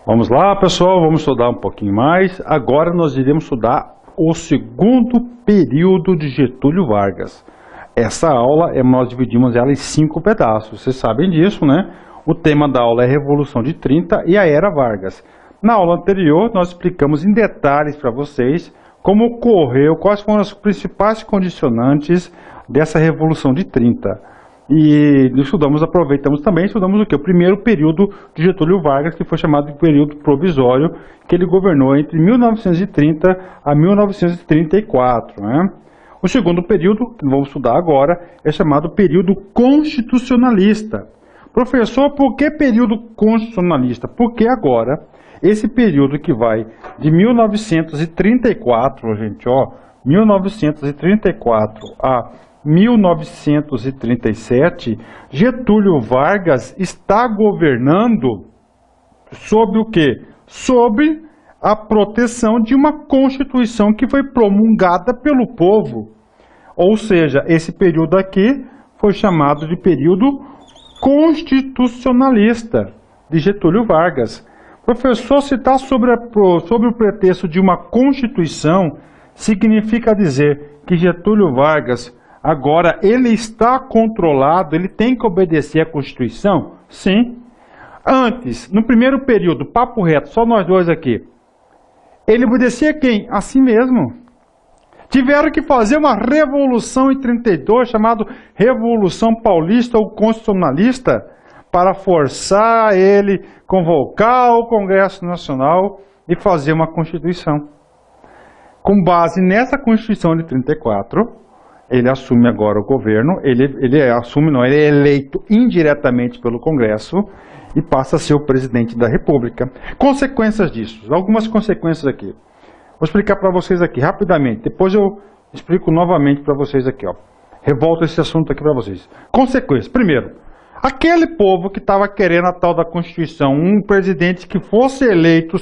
Vamos lá, pessoal, vamos estudar um pouquinho mais. Agora nós iremos estudar o segundo período de Getúlio Vargas. Essa aula, nós dividimos ela em 5 pedaços, vocês sabem disso, né? O tema da aula é Revolução de 30 e a Era Vargas. Na aula anterior, nós explicamos em detalhes para vocês como ocorreu, quais foram as principais condicionantes dessa Revolução de 30. E aproveitamos também, estudamos o que? O primeiro período de Getúlio Vargas, que foi chamado de período provisório, que ele governou entre 1930 a 1934, né? O segundo período, que vamos estudar agora, é chamado período constitucionalista. Professor, por que período constitucionalista? Porque agora, esse período que vai de 1934, gente, ó, 1934 a 1937, Getúlio Vargas está governando sob o quê? Sob a proteção de uma Constituição que foi promulgada pelo povo. Ou seja, esse período aqui foi chamado de período constitucionalista de Getúlio Vargas. Professor, se está sobre o pretexto de uma Constituição, significa dizer que Getúlio Vargas agora ele está controlado, ele tem que obedecer à Constituição? Sim. Antes, no primeiro período, papo reto, só nós dois aqui, ele obedecia a quem? A si mesmo. Tiveram que fazer uma revolução em 32, chamada Revolução Paulista ou Constitucionalista, para forçar ele convocar o Congresso Nacional e fazer uma Constituição. Com base nessa Constituição de 34, ele assume agora o governo, ele é eleito indiretamente pelo Congresso e passa a ser o presidente da República. Consequências disso, algumas consequências aqui. Vou explicar para vocês aqui rapidamente, depois eu explico novamente para vocês aqui, ó. Revolto esse assunto aqui para vocês. Consequências, primeiro, aquele povo que estava querendo a tal da Constituição, um presidente que fosse eleito,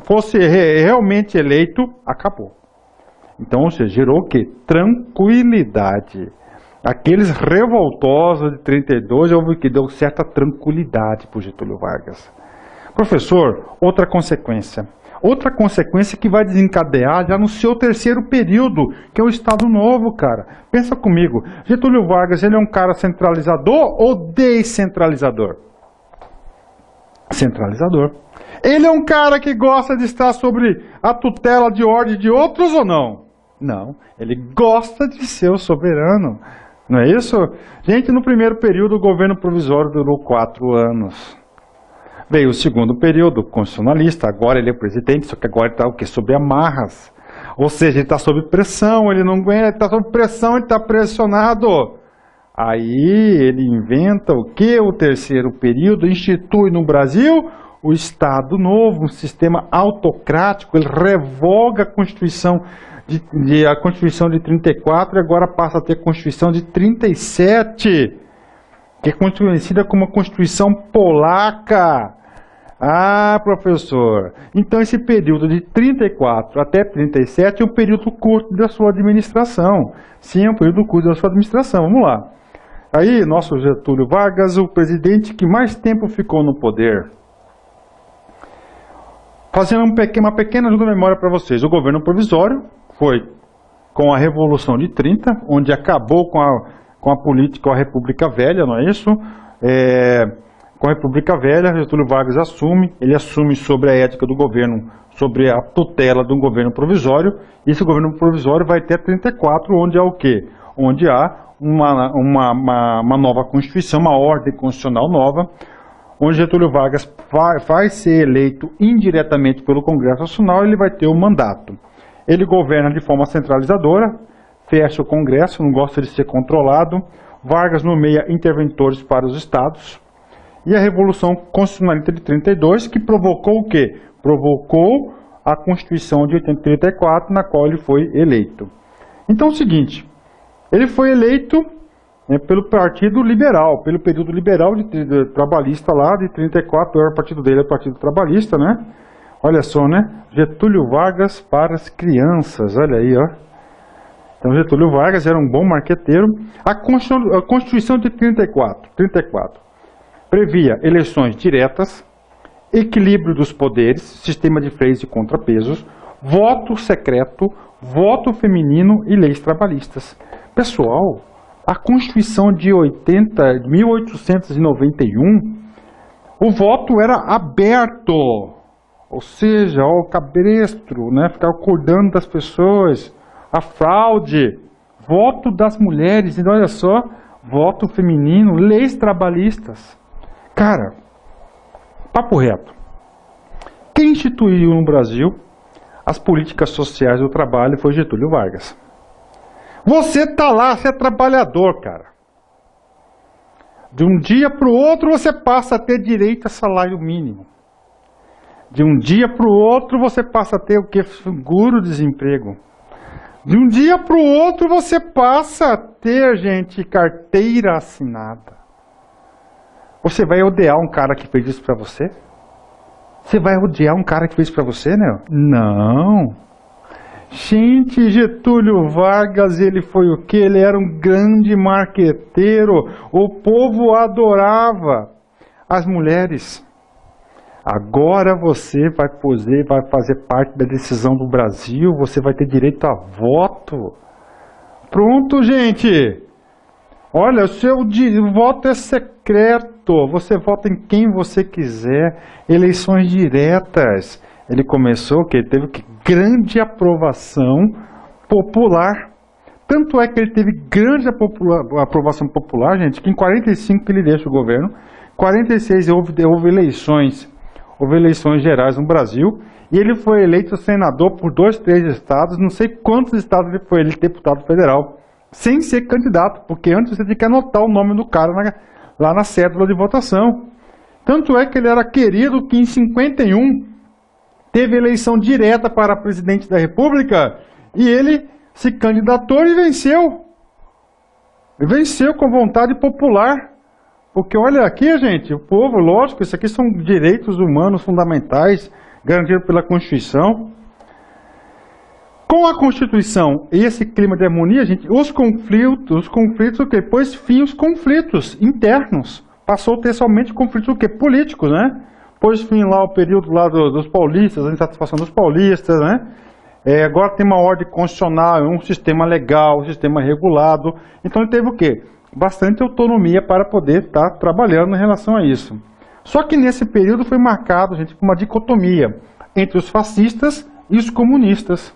fosse realmente eleito, acabou. Então, ou seja, gerou o quê? Tranquilidade. Aqueles revoltosos de 32, houve que deu certa tranquilidade para o Getúlio Vargas. Professor, outra consequência. Outra consequência que vai desencadear já no seu terceiro período, que é o Estado Novo, cara. Pensa comigo, Getúlio Vargas, ele é um cara centralizador ou descentralizador? Centralizador. Ele é um cara que gosta de estar sobre a tutela de ordem de outros ou não? Não, ele gosta de ser o soberano, não é isso? Gente, no primeiro período o governo provisório durou 4 anos. Veio o segundo período, constitucionalista, agora ele é presidente, só que agora ele está o quê? Sob amarras. Ou seja, ele está sob pressão, ele não aguenta, ele está sob pressão, ele está pressionado. Aí ele inventa o quê? O terceiro período, institui no Brasil o Estado Novo, um sistema autocrático, ele revoga a Constituição a Constituição de 34 e agora passa a ter a Constituição de 37, que é conhecida como a Constituição Polaca. Ah, professor, então esse período de 34 até 37 é um período curto da sua administração. Sim, é um período curto da sua administração, vamos lá. Aí, nosso Getúlio Vargas, o presidente que mais tempo ficou no poder. Fazendo uma pequena ajuda de memória para vocês, o governo provisório foi com a Revolução de 30, onde acabou com a política, com a República Velha, não é isso? Com a República Velha, Getúlio Vargas ele assume sobre a ética do governo, sobre a tutela do governo provisório, e esse governo provisório vai até 34, onde há o quê? Onde há uma nova Constituição, uma ordem constitucional nova, onde Getúlio Vargas vai ser eleito indiretamente pelo Congresso Nacional, ele vai ter o mandato. Ele governa de forma centralizadora, fecha o Congresso, não gosta de ser controlado. Vargas nomeia interventores para os estados. E a Revolução Constitucionalista de 32, que provocou o quê? Provocou a Constituição de 34, na qual ele foi eleito. Então é o seguinte, ele foi eleito pelo Partido Liberal, pelo período liberal trabalhista lá de 34, o partido dele é o Partido Trabalhista, né? Olha só, né? Getúlio Vargas para as crianças, olha aí, ó. Então Getúlio Vargas era um bom marqueteiro. A Constituição de 34 previa eleições diretas, equilíbrio dos poderes, sistema de freios e contrapesos, voto secreto, voto feminino e leis trabalhistas. Pessoal, a Constituição de 1891, o voto era aberto, ou seja, o cabresto, né, ficar acordando das pessoas, a fraude, voto das mulheres, então olha só, voto feminino, leis trabalhistas. Cara, papo reto, quem instituiu no Brasil as políticas sociais do trabalho foi Getúlio Vargas. Você tá lá, você é trabalhador, cara. De um dia para o outro você passa a ter direito a salário mínimo. De um dia para o outro você passa a ter o que? Seguro-desemprego. De um dia para o outro você passa a ter, gente, carteira assinada. Você vai odiar um cara que fez isso para você? Você vai odiar um cara que fez isso para você, né? Não. Gente, Getúlio Vargas, ele foi o quê? Ele era um grande marqueteiro. O povo adorava as mulheres. Agora você vai fazer parte da decisão do Brasil, você vai ter direito a voto. Pronto, gente. Olha, o seu voto é secreto. Você vota em quem você quiser. Eleições diretas. Ele começou que teve grande aprovação popular. Tanto é que ele teve grande aprovação popular, gente, que em 45 ele deixa o governo. 46 houve eleições gerais no Brasil. E ele foi eleito senador por 2, 3 estados. Não sei quantos estados ele foi eleito deputado federal. Sem ser candidato, porque antes você tinha que anotar o nome do cara lá na cédula de votação. Tanto é que ele era querido que em 51 teve eleição direta para presidente da República e ele se candidatou e venceu. E venceu com vontade popular. Porque olha aqui, gente, o povo, lógico, isso aqui são direitos humanos fundamentais garantidos pela Constituição. Com a Constituição e esse clima de harmonia, gente, os conflitos o quê? Pôs fim aos conflitos internos. Passou a ter somente conflitos o quê? Políticos, né? Pôs fim lá o período lá dos paulistas, a insatisfação dos paulistas, né? Agora tem uma ordem constitucional, um sistema legal, um sistema regulado. Então ele teve o quê? Bastante autonomia para poder estar trabalhando em relação a isso. Só que nesse período foi marcado, gente, por uma dicotomia entre os fascistas e os comunistas.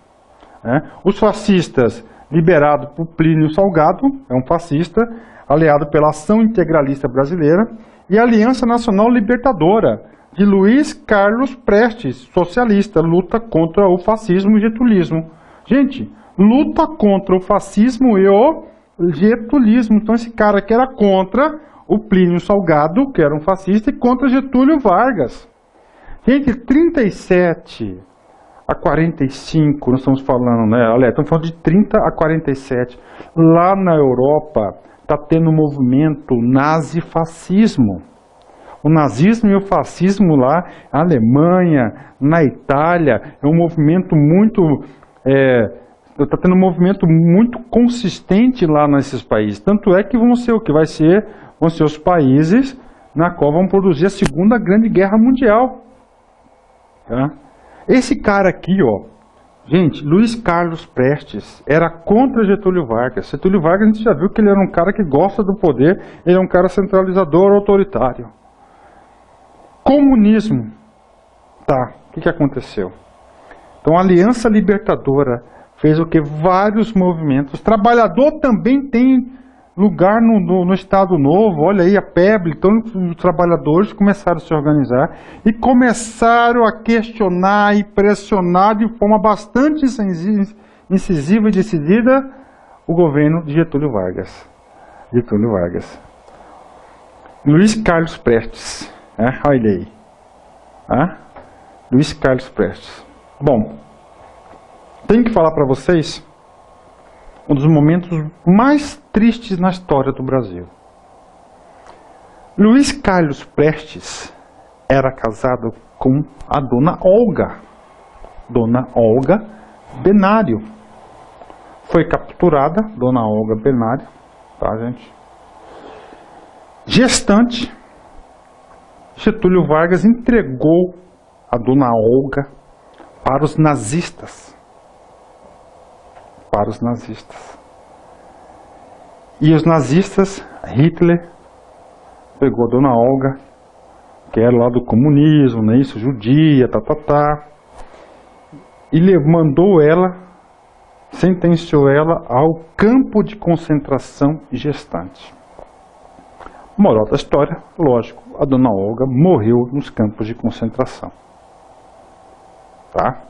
Os fascistas, liderado por Plínio Salgado, é um fascista, aliado pela Ação Integralista Brasileira, e a Aliança Nacional Libertadora, de Luiz Carlos Prestes, socialista, luta contra o fascismo e getulismo. Gente, luta contra o fascismo e o getulismo. Então esse cara que era contra o Plínio Salgado, que era um fascista, e contra Getúlio Vargas. Gente, 37 a 45, nós estamos falando, né? Olha, estamos falando de 30 a 47. Lá na Europa está tendo um movimento nazifascismo. O nazismo e o fascismo lá, na Alemanha, na Itália, é um movimento muito... está tendo um movimento muito consistente lá nesses países. Tanto é que vão ser os países na qual vão produzir a Segunda Grande Guerra Mundial. Tá? Esse cara aqui, ó, gente, Luiz Carlos Prestes, era contra Getúlio Vargas. Getúlio Vargas, a gente já viu que ele era um cara que gosta do poder, ele é um cara centralizador, autoritário. Comunismo. Tá, o que aconteceu? Então a Aliança Libertadora fez o que? Vários movimentos. Trabalhador também tem lugar no Estado Novo. Olha aí a PEBL. Então os trabalhadores começaram a se organizar e começaram a questionar e pressionar de forma bastante incisiva e decidida o governo de Getúlio Vargas. Getúlio Vargas. Luiz Carlos Prestes. Olha aí. Luiz Carlos Prestes. Bom, tenho que falar para vocês um dos momentos mais tristes na história do Brasil. Luiz Carlos Prestes era casado com a dona Olga Benário. Foi capturada, dona Olga Benário, tá, gente? Gestante Getúlio Vargas entregou a Dona Olga para os nazistas. Para os nazistas. E os nazistas, Hitler, pegou a Dona Olga, que era lá do comunismo, né, isso, judia, e mandou ela, sentenciou ela ao campo de concentração gestante. Moral da história, lógico, a Dona Olga morreu nos campos de concentração. Tá?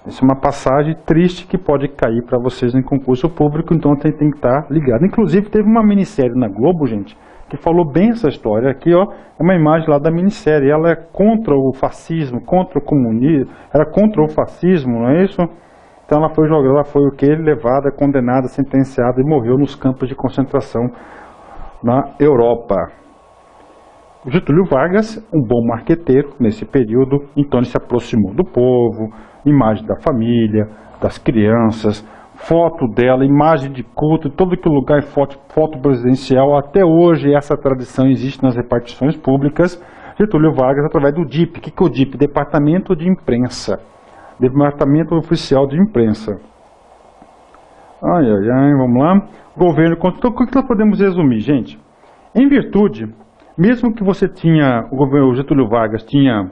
Isso é uma passagem triste que pode cair para vocês em concurso público, então tem que estar ligado. Inclusive teve uma minissérie na Globo, gente, que falou bem essa história. Aqui, ó, é uma imagem lá da minissérie. Ela é contra o fascismo, contra o comunismo, era contra o fascismo, não é isso? Então ela foi jogada, ela foi o quê? Levada, condenada, sentenciada e morreu nos campos de concentração na Europa. O Getúlio Vargas, um bom marqueteiro nesse período, então ele se aproximou do povo, imagem da família, das crianças, foto dela, imagem de culto, todo que lugar é foto presidencial. Até hoje essa tradição existe nas repartições públicas. Getúlio Vargas através do DIP. O que é o DIP? Departamento de Imprensa. Departamento Oficial de Imprensa. Vamos lá. Governo. Então, o que nós podemos resumir, gente? Em virtude, mesmo que você o Getúlio Vargas tinha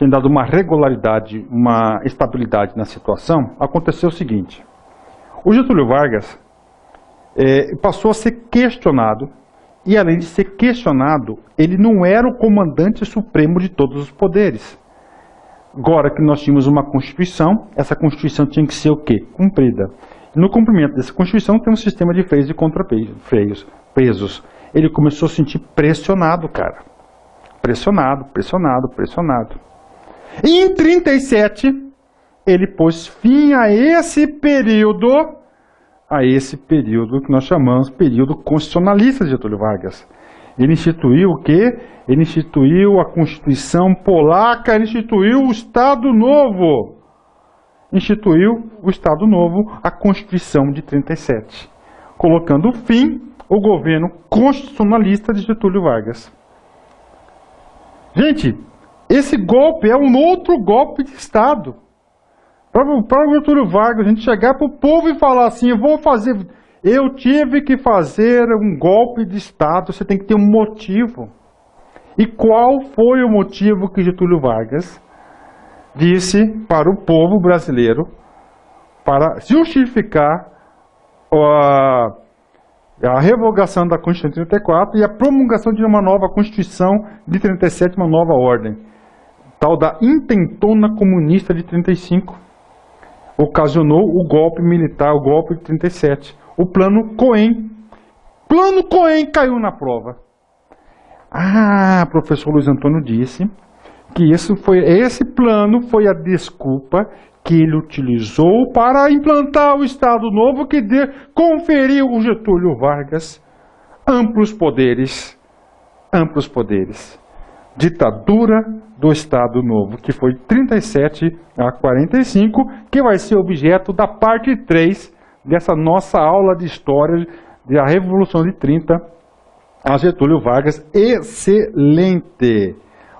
dado uma regularidade, uma estabilidade na situação, aconteceu o seguinte. O Getúlio Vargas passou a ser questionado, e além de ser questionado, ele não era o comandante supremo de todos os poderes. Agora que nós tínhamos uma Constituição, essa Constituição tinha que ser o quê? Cumprida. E no cumprimento dessa Constituição tem um sistema de freios e contrapesos. Ele começou a se sentir pressionado, cara. Pressionado. E em 1937, ele pôs fim a esse período que nós chamamos período constitucionalista de Getúlio Vargas. Ele instituiu o quê? Ele instituiu a Constituição Polaca, ele instituiu o Estado Novo. A Constituição de 1937, colocando fim ao governo constitucionalista de Getúlio Vargas. Gente, esse golpe é um outro golpe de Estado. Para o Getúlio Vargas, a gente chegar para o povo e falar assim, eu tive que fazer um golpe de Estado, você tem que ter um motivo. E qual foi o motivo que Getúlio Vargas disse para o povo brasileiro para justificar a revogação da Constituição de 34 e a promulgação de uma nova Constituição de 37, uma nova ordem, tal da intentona comunista de 35, ocasionou o golpe militar, o golpe de 37, o Plano Cohen. Plano Cohen caiu na prova. Professor Luiz Antônio disse que esse plano foi a desculpa que ele utilizou para implantar o Estado Novo, que conferiu ao Getúlio Vargas amplos poderes. Ditadura do Estado Novo, que foi 37 a 45, que vai ser objeto da parte 3 dessa nossa aula de história da Revolução de 30 a Getúlio Vargas. Excelente!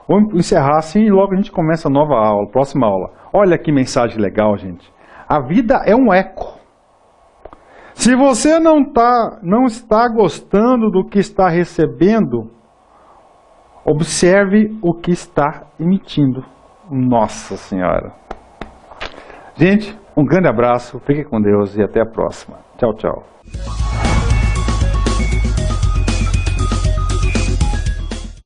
Vamos encerrar assim e logo a gente começa a nova aula, próxima aula. Olha que mensagem legal, gente. A vida é um eco. Se você não está gostando do que está recebendo, observe o que está emitindo. Nossa Senhora. Gente, um grande abraço, fique com Deus e até a próxima. Tchau, tchau.